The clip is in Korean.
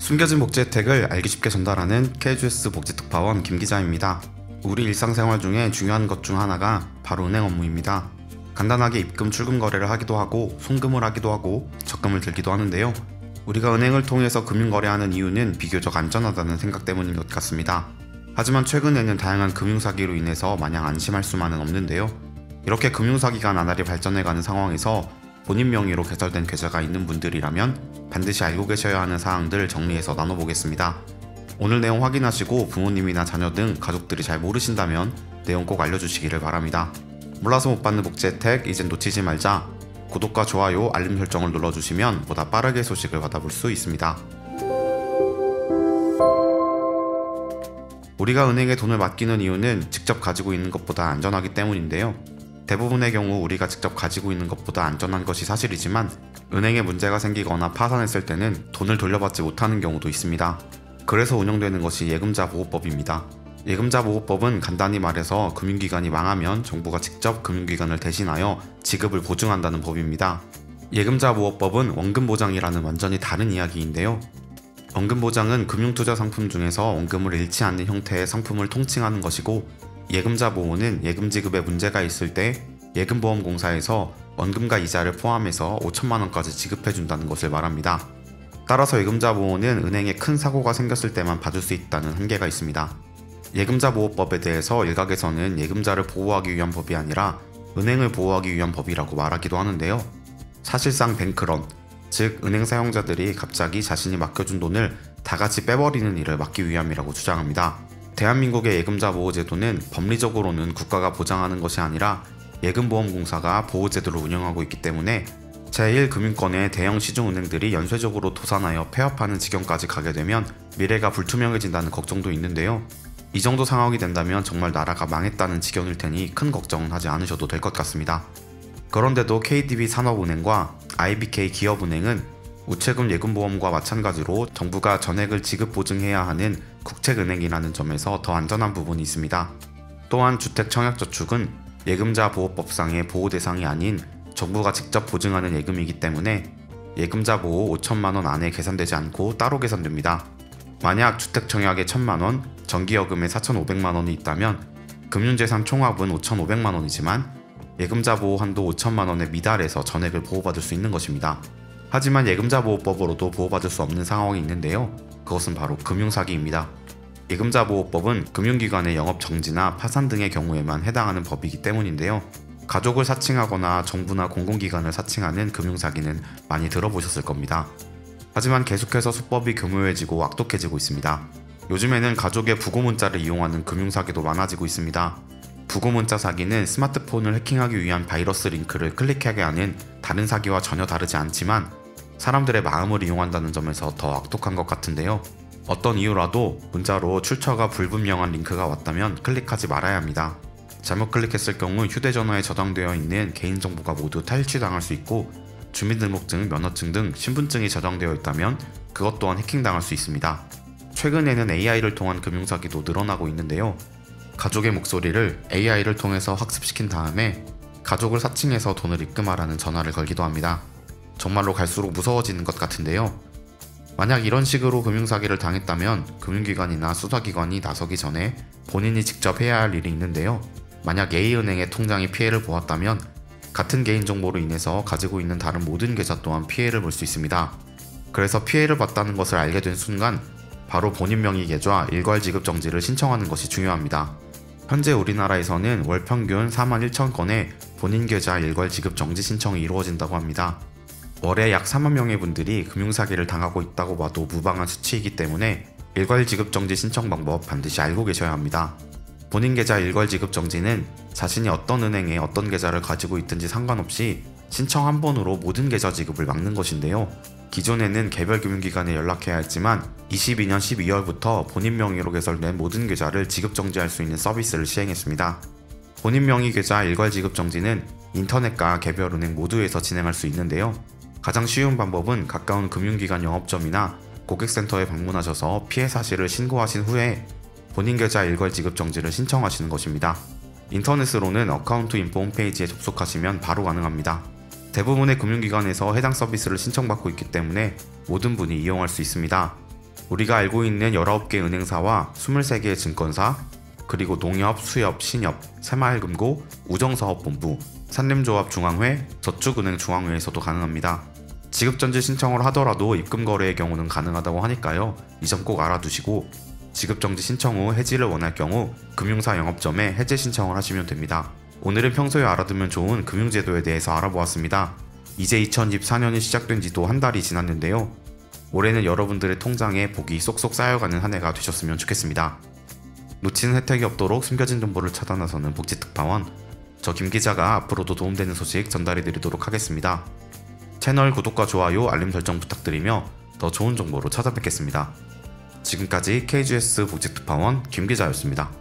숨겨진 복지 혜택을 알기 쉽게 전달하는 KGS 복지특파원 김기자입니다. 우리 일상생활 중에 중요한 것 중 하나가 바로 은행 업무입니다. 간단하게 입금 출금 거래를 하기도 하고 송금을 하기도 하고 적금을 들기도 하는데요. 우리가 은행을 통해서 금융거래하는 이유는 비교적 안전하다는 생각 때문인 것 같습니다. 하지만 최근에는 다양한 금융사기로 인해서 마냥 안심할 수만은 없는데요. 이렇게 금융사기가 나날이 발전해가는 상황에서 본인 명의로 개설된 계좌가 있는 분들이라면 반드시 알고 계셔야 하는 사항들 정리해서 나눠보겠습니다. 오늘 내용 확인하시고 부모님이나 자녀 등 가족들이 잘 모르신다면 내용 꼭 알려주시기를 바랍니다. 몰라서 못 받는 복지 혜택 이젠 놓치지 말자. 구독과 좋아요, 알림 설정을 눌러주시면 보다 빠르게 소식을 받아볼 수 있습니다. 우리가 은행에 돈을 맡기는 이유는 직접 가지고 있는 것보다 안전하기 때문인데요. 대부분의 경우 우리가 직접 가지고 있는 것보다 안전한 것이 사실이지만 은행에 문제가 생기거나 파산했을 때는 돈을 돌려받지 못하는 경우도 있습니다. 그래서 운영되는 것이 예금자보호법입니다. 예금자보호법은 간단히 말해서 금융기관이 망하면 정부가 직접 금융기관을 대신하여 지급을 보증한다는 법입니다. 예금자보호법은 원금보장이라는 완전히 다른 이야기인데요. 원금보장은 금융투자 상품 중에서 원금을 잃지 않는 형태의 상품을 통칭하는 것이고, 예금자보호는 예금 지급에 문제가 있을 때 예금보험공사에서 원금과 이자를 포함해서 5천만 원까지 지급해준다는 것을 말합니다. 따라서 예금자보호는 은행에 큰 사고가 생겼을 때만 받을 수 있다는 한계가 있습니다. 예금자보호법에 대해서 일각에서는 예금자를 보호하기 위한 법이 아니라 은행을 보호하기 위한 법이라고 말하기도 하는데요. 사실상 뱅크런, 즉 은행 사용자들이 갑자기 자신이 맡겨준 돈을 다 같이 빼버리는 일을 막기 위함이라고 주장합니다. 대한민국의 예금자보호제도는 법리적으로는 국가가 보장하는 것이 아니라 예금보험공사가 보호제도를 운영하고 있기 때문에 제1금융권의 대형 시중은행들이 연쇄적으로 도산하여 폐업하는 지경까지 가게 되면 미래가 불투명해진다는 걱정도 있는데요. 이 정도 상황이 된다면 정말 나라가 망했다는 지경일 테니 큰 걱정은 하지 않으셔도 될 것 같습니다. 그런데도 KDB 산업은행과 IBK 기업은행은 우체국 예금보험과 마찬가지로 정부가 전액을 지급 보증해야 하는 국책은행이라는 점에서 더 안전한 부분이 있습니다. 또한 주택청약저축은 예금자보호법상의 보호 대상이 아닌 정부가 직접 보증하는 예금이기 때문에 예금자 보호 5천만 원 안에 계산되지 않고 따로 계산됩니다. 만약 주택청약에 1,000만 원, 전기요금에 4,500만 원이 있다면 금융재산 총합은 5,500만 원이지만 예금자 보호 한도 5천만 원에 미달해서 전액을 보호받을 수 있는 것입니다. 하지만 예금자보호법으로도 보호받을 수 없는 상황이 있는데요. 그것은 바로 금융사기입니다. 예금자보호법은 금융기관의 영업정지나 파산 등의 경우에만 해당하는 법이기 때문인데요. 가족을 사칭하거나 정부나 공공기관을 사칭하는 금융사기는 많이 들어보셨을 겁니다. 하지만 계속해서 수법이 교묘해지고 악독해지고 있습니다. 요즘에는 가족의 부고문자를 이용하는 금융사기도 많아지고 있습니다. 부고문자 사기는 스마트폰을 해킹하기 위한 바이러스 링크를 클릭하게 하는 다른 사기와 전혀 다르지 않지만 사람들의 마음을 이용한다는 점에서 더 악독한 것 같은데요. 어떤 이유라도 문자로 출처가 불분명한 링크가 왔다면 클릭하지 말아야 합니다. 잘못 클릭했을 경우 휴대전화에 저장되어 있는 개인정보가 모두 탈취당할 수 있고, 주민등록증, 면허증 등 신분증이 저장되어 있다면 그것 또한 해킹당할 수 있습니다. 최근에는 AI를 통한 금융사기도 늘어나고 있는데요. 가족의 목소리를 AI를 통해서 학습시킨 다음에 가족을 사칭해서 돈을 입금하라는 전화를 걸기도 합니다. 정말로 갈수록 무서워지는 것 같은데요. 만약 이런 식으로 금융사기를 당했다면 금융기관이나 수사기관이 나서기 전에 본인이 직접 해야 할 일이 있는데요. 만약 A은행의 통장이 피해를 보았다면 같은 개인정보로 인해서 가지고 있는 다른 모든 계좌 또한 피해를 볼 수 있습니다. 그래서 피해를 봤다는 것을 알게 된 순간 바로 본인 명의 계좌 일괄지급정지를 신청하는 것이 중요합니다. 현재 우리나라에서는 월 평균 41,000건의 본인 계좌 일괄지급정지 신청이 이루어진다고 합니다. 월에 약 4만 명의 분들이 금융사기를 당하고 있다고 봐도 무방한 수치이기 때문에 일괄지급정지 신청 방법 반드시 알고 계셔야 합니다. 본인 계좌 일괄지급정지는 자신이 어떤 은행에 어떤 계좌를 가지고 있든지 상관없이 신청 한 번으로 모든 계좌 지급을 막는 것인데요. 기존에는 개별 금융기관에 연락해야 했지만 22년 12월부터 본인 명의로 개설된 모든 계좌를 지급정지할 수 있는 서비스를 시행했습니다. 본인 명의 계좌 일괄지급정지는 인터넷과 개별 은행 모두에서 진행할 수 있는데요. 가장 쉬운 방법은 가까운 금융기관 영업점이나 고객센터에 방문하셔서 피해 사실을 신고하신 후에 본인 계좌 일괄지급정지를 신청하시는 것입니다. 인터넷으로는 어카운트 인포 홈페이지에 접속하시면 바로 가능합니다. 대부분의 금융기관에서 해당 서비스를 신청받고 있기 때문에 모든 분이 이용할 수 있습니다. 우리가 알고 있는 19개 은행사와 23개의 증권사, 그리고 농협, 수협, 신협, 새마을금고, 우정사업본부, 산림조합중앙회, 저축은행 중앙회에서도 가능합니다. 지급전지 신청을 하더라도 입금거래의 경우는 가능하다고 하니까요. 이 점 꼭 알아두시고 지급정지 신청 후 해지를 원할 경우 금융사 영업점에 해지 신청을 하시면 됩니다. 오늘은 평소에 알아두면 좋은 금융제도에 대해서 알아보았습니다. 이제 2024년이 시작된 지도 한 달이 지났는데요. 올해는 여러분들의 통장에 복이 쏙쏙 쌓여가는 한 해가 되셨으면 좋겠습니다. 놓치는 혜택이 없도록 숨겨진 정보를 찾아 나서는 복지특파원, 저 김 기자가 앞으로도 도움되는 소식 전달해 드리도록 하겠습니다. 채널 구독과 좋아요, 알림 설정 부탁드리며 더 좋은 정보로 찾아뵙겠습니다. 지금까지 KGS 복지특파원 김 기자였습니다.